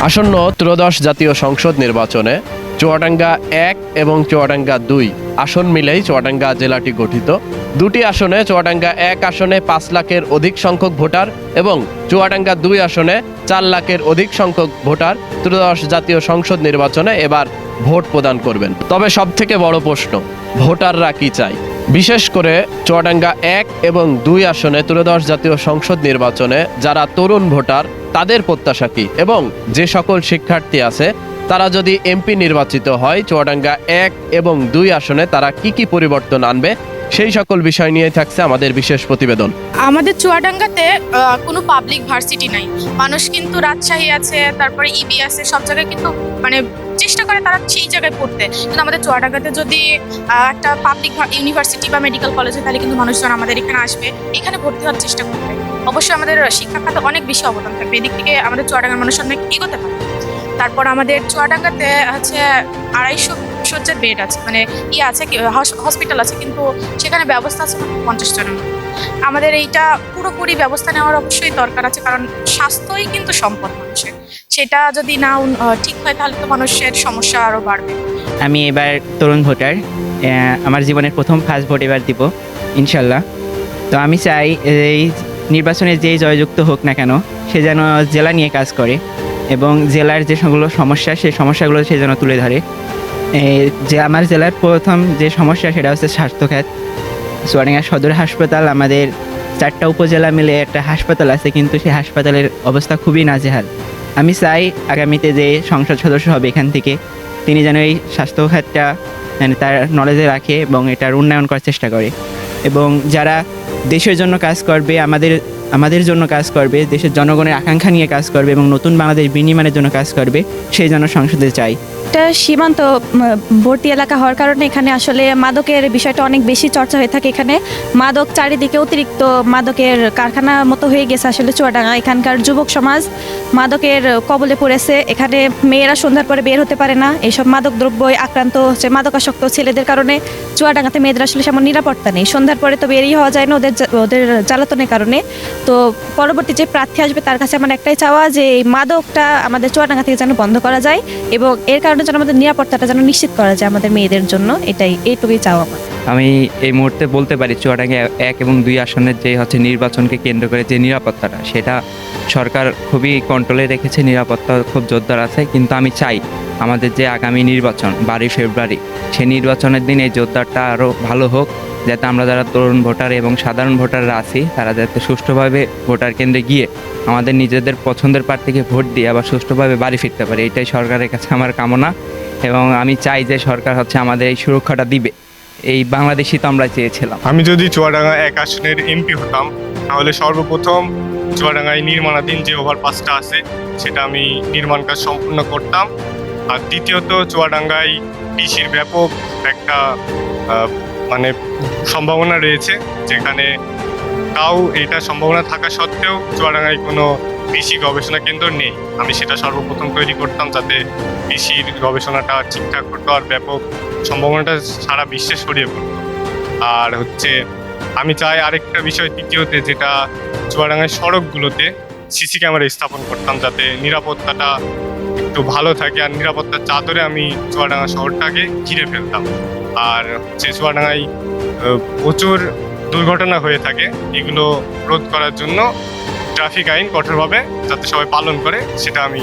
আসন্ন ত্রয়োদশ জাতীয় সংসদ নির্বাচনে চুয়াডাঙ্গা ১ এবং চুয়াডাঙ্গা ২ আসন মিলেই চুয়াডাঙ্গা জেলাটি গঠিত। দুটি আসনে চুয়াডাঙ্গা ১ আসনে ৫ লাখের অধিক সংখ্যক ভোটার এবং চুয়াডাঙ্গা ২ আসনে ৪ লাখের অধিক সংখ্যক ভোটার ত্রয়োদশ জাতীয় সংসদ নির্বাচনে এবার ভোট প্রদান করবেন। তবে সবথেকে বড় প্রশ্ন, ভোটাররা কি চায়? বিশেষ করে চুয়াডাঙ্গা ১ এবং ২ আসনে ত্রয়োদশ জাতীয় সংসদ নির্বাচনে যারা তরুণ ভোটার তাদের প্রত্যাশা কি, এবং যে সকল শিক্ষার্থী আছে তারা যদি এমপি নির্বাচিত হয় চুয়াডাঙ্গা ১ এবং ২ আসনে তারা কি পরিবর্তন আনবে, সেই সকল বিষয় নিয়ে থাকছে আমাদের বিশেষ প্রতিবেদন। আমাদের চুয়াডাঙ্গাতে কোনো পাবলিক ভার্সিটি নাই। মানুষ কিন্তু রাজশাহী আছে, তারপরে ইবি আছে, সব জায়গায় কিন্তু মানে চেষ্টা করে তারা সেই জায়গায় পড়তে। কিন্তু আমাদের চুয়াডাঙ্গাতে যদি একটা পাবলিক ইউনিভার্সিটি বা মেডিকেল কলেজ হয় তাহলে কিন্তু মানুষজন আমাদের এখানে আসবে, এখানে ভর্তি হওয়ার চেষ্টা করবে। অবশ্যই আমাদের শিক্ষা খাতে অনেক বেশি অবদান থাকবে, এদিক থেকে আমাদের চুয়াডাঙ্গার মানুষ অনেক এগোতে পারে। তারপর আমাদের চুয়াডাঙ্গাতে হচ্ছে ২৫০ শয্যার বেড আছে, মানে আছে হসপিটাল আছে, কিন্তু সেখানে ব্যবস্থা আছে ৫০ জনের মতো। আমাদের এইটা পুরোপুরি ব্যবস্থা নেওয়ার অবশ্যই দরকার আছে, কারণ স্বাস্থ্যই কিন্তু সম্পদ মানুষের। সেটা যদি না ঠিক হয় তাহলে তো মানুষের সমস্যা আরও বাড়বে। আমি এবার তরুণ ভোটার, আমার জীবনের প্রথম ফার্স্ট ভোট এবার দিব ইনশাল্লাহ। তো আমি চাই এই নির্বাচনে যেই জয়যুক্ত হোক না কেন সে যেন জেলা নিয়ে কাজ করে এবং জেলার যে সবগুলো সমস্যা সেই সমস্যাগুলো সে যেন তুলে ধরে। যে আমার জেলার প্রথম যে সমস্যা সেটা হচ্ছে স্বাস্থ্যখাত। চুয়াডাঙ্গা সদর হাসপাতাল, আমাদের ৪টা উপজেলা মিলে একটা হাসপাতাল আছে, কিন্তু সেই হাসপাতালের অবস্থা খুবই নাজেহাল। আমি চাই আগামীতে যে সংসদ সদস্য হবে এখান থেকে তিনি যেন এই স্বাস্থ্যখাতটা মানে তার নলেজে রাখে এবং এটার উন্নয়ন করার চেষ্টা করে, এবং যারা দেশের জন্য কাজ করবে, আমাদের জন্য কাজ করবে, দেশের জনগণের আকাঙ্ক্ষা নিয়ে কাজ করবে এবং নতুন বাংলাদেশ বিনির্মাণের জন্য কাজ করবে, সেই জন্য সংসদে চাই। এটা সীমান্তবর্তী এলাকা হওয়ার কারণে এখানে আসলে মাদকের বিষয়টা অনেক বেশি চর্চা হয়ে থাকে। এখানে মাদক চারিদিকে অতিরিক্ত মাদকের কারখানা মতো হয়ে গেছে আসলে চুয়াডাঙ্গা। এখানকার যুবক সমাজ মাদকের কবলে পড়েছে। এখানে মেয়েরা সন্ধ্যার পরে বের হতে পারে না, এইসব মাদক দ্রব্য আক্রান্ত হচ্ছে মাদকাসক্ত ছেলেদের কারণে চুয়াডাঙ্গাতে মেয়েদের আসলে সেমন নিরাপত্তা নেই। সন্ধ্যার পরে তো বেরিয়ে হওয়া যায় না ওদের জ্বালাতনের কারণে। তো পরবর্তী যে প্রার্থী আসবে তার কাছে আমার একটাই চাওয়া যে এই মাদকটা আমাদের চুয়াডাঙ্গা থেকে যেন বন্ধ করা যায় এবং এর কারণে যেন আমাদের নিরাপত্তাটা যেন নিশ্চিত করা যায় আমাদের মেয়েদের জন্য। এইটুকুই চাওয়া আমার। আমি এই মুহূর্তে বলতে পারি চুয়াডাঙ্গা ১ এবং ২ আসনের যে নির্বাচনকে কেন্দ্র করে যে নিরাপত্তাটা সেটা সরকার খুবই কন্ট্রোলে রেখেছে, নিরাপত্তা খুব জোরদার আছে। কিন্তু আমি চাই আমাদের যে আগামী নির্বাচন ১২ ফেব্রুয়ারি সেই নির্বাচনের দিন এই জোরদারটা আরও ভালো হোক, যাতে আমরা যারা তরুণ ভোটার এবং সাধারণ ভোটাররা আছি তারা যাতে সুষ্ঠুভাবে ভোটার কেন্দ্রে গিয়ে আমাদের নিজেদের পছন্দের প্রার্থীকে ভোট দিয়ে আবার সুষ্ঠুভাবে বাড়ি ফিরতে পারে। এটাই সরকারের কাছে আমার কামনা, এবং আমি চাই যে সরকার আমাদের এই সুরক্ষাটা দিবে। এই বাংলাদেশই তো আমরা চেয়েছিলাম। আমি যদি চুয়াডাঙ্গা ১ আসনের এমপি হতাম তাহলে সর্বপ্রথম চুয়াডাঙ্গায় নির্মাণাধীন যে ওভারপাসটা আছে সেটা আমি নির্মাণ কাজ সম্পূর্ণ করতাম। আর দ্বিতীয়ত চুয়াডাঙ্গায় কৃষির ব্যাপক একটা মানে সম্ভাবনা রয়েছে, যেখানে তাও এটা সম্ভাবনা থাকা সত্ত্বেও চুয়াডাঙ্গায় কোনো কৃষি গবেষণা কেন্দ্র নেই। আমি সেটা সর্বপ্রথম তৈরি করতাম যাতে কৃষির গবেষণাটা ঠিকঠাক করতো আর ব্যাপক সম্ভাবনাটা সারা বিশ্বে ছড়িয়ে পড়তো। আর আমি চাই আরেকটা বিষয় তৃতীয়তে, যেটা চুয়াডাঙ্গায় সড়কগুলোতে সিসি ক্যামেরা স্থাপন করতাম যাতে নিরাপত্তাটা একটু ভালো থাকে, আর নিরাপত্তার চাদরে আমি চুয়াডাঙ্গা শহরটাকে ঘিরে ফেলতাম। আর চুয়াডাঙ্গায় প্রচুর দুর্ঘটনা হয়ে থাকে, এগুলো রোধ করার জন্য ট্রাফিক আইন কঠোরভাবে যাতে সবাই পালন করে সেটা আমি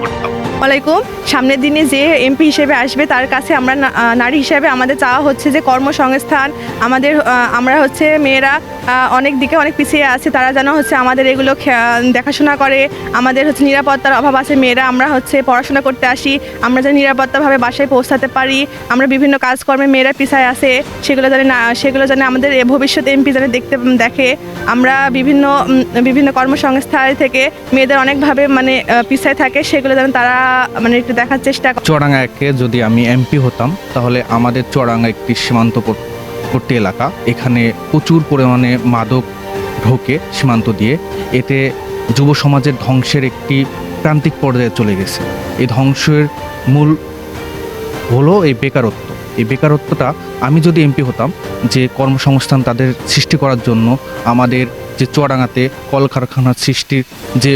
করতাম। ওয়ালাইকুম। সামনের দিনে যে এমপি হিসেবে আসবে তার কাছে আমরা নারী হিসেবে আমাদের চাওয়া হচ্ছে যে কর্মসংস্থান, আমরা মেয়েরা অনেক দিকে অনেক পিছিয়ে আছে, তারা যেন আমাদের এগুলো দেখাশোনা করে। আমাদের নিরাপত্তার অভাব আছে, মেয়েরা আমরা পড়াশোনা করতে আসি, আমরা যেন নিরাপত্তাভাবে বাসায় পৌঁছাতে পারি। আমরা বিভিন্ন কাজকর্মে মেয়েরা পিছিয়ে আছে, সেগুলো যেন আমাদের ভবিষ্যৎ এমপি যেন দেখে। আমরা বিভিন্ন কর্মসংস্থান থেকে মেয়েদের অনেকভাবে পিছিয়ে থাকে, সেগুলো যেন তারা একটু দেখার চেষ্টা করে। চুয়াডাঙ্গা ১-এ যদি আমি এমপি হতাম তাহলে আমাদের চুয়াডাঙ্গা একটি সীমান্তবর্তী এলাকা, এখানে প্রচুর পরিমাণে মাদক ঢোকে সীমান্ত দিয়ে। এতে যুব সমাজের ধ্বংসের একটি প্রান্তিক পর্যায়ে চলে গেছে। এই ধ্বংসের মূল হলো এই বেকারত্ব। এই বেকারত্বটা আমি যদি এমপি হতাম, যে কর্মসংস্থান তাদের সৃষ্টি করার জন্য আমাদের যে চুয়াডাঙ্গাতে কলকারখানার সৃষ্টির যে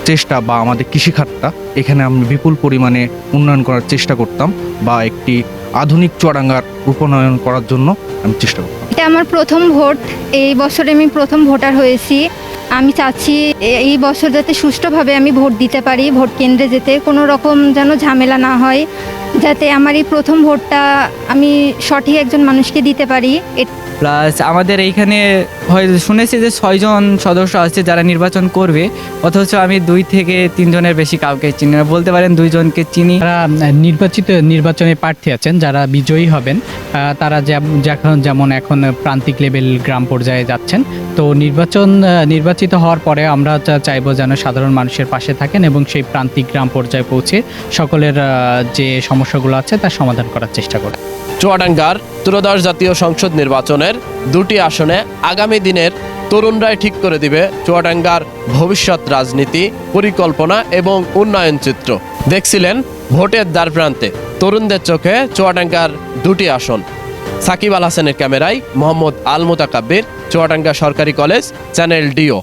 চেষ্টা বা আমাদের কৃষিখাতটা এখানে আমি বিপুল পরিমাণে উন্নয়ন করার চেষ্টা করতাম বা একটি আধুনিক চুয়াডাঙ্গার রূপনয়ন করার জন্য আমি চেষ্টা করতাম। এটা আমার প্রথম ভোট, এই বছরে আমি প্রথম ভোটার হয়েছি। আমি চাচ্ছি এই বছর যাতে সুষ্ঠুভাবে আমি ভোট দিতে পারি, ভোট কেন্দ্রে যেতে কোনো রকম যেন ঝামেলা না হয়, যাতে আমার এই প্রথম ভোটটা আমি সঠিক একজন মানুষকে দিতে পারি। প্লাস আমাদের এইখানে হয় শুনেছি যে 6 জন সদস্য আছে যারা নির্বাচন করবে, অথচ আমি 2 থেকে 3 জনের বেশি কাউকে চিনি না। বলতে পারেন 2 জনকে চিনি। যারা নির্বাচনে প্রার্থী আছেন, যারা বিজয়ী হবেন, তারা যেমন এখন প্রান্তিক লেভেল গ্রাম পর্যায়ে যাচ্ছেন। তো নির্বাচিত হওয়ার পরে আমরা চাইবো যেন সাধারণ মানুষের পাশে থাকেন এবং সেই প্রান্তিক গ্রাম পর্যায়ে পৌঁছে সকলের যে সমস্যাগুলো আছে তার সমাধান করার চেষ্টা করব। চুয়াডাঙ্গার ত্রয়োদশ জাতীয় সংসদ নির্বাচনের 2টি আসনে আগামী দিনের তরুণরাই ঠিক করে দিবে চুয়াডাঙ্গার ভবিষ্যৎ রাজনীতি, পরিকল্পনা এবং উন্নয়ন চিত্র। দেখছিলেন ভোটের দ্বারপ্রান্তে তরুণদের চোখে চুয়াডাঙ্গার 2টি আসন। সাকিব আল হাসানের ক্যামেরায় মোহাম্মদ আল মুতাকাব্বির, চুয়াডাঙ্গা সরকারি কলেজ, চ্যানেল ডিও।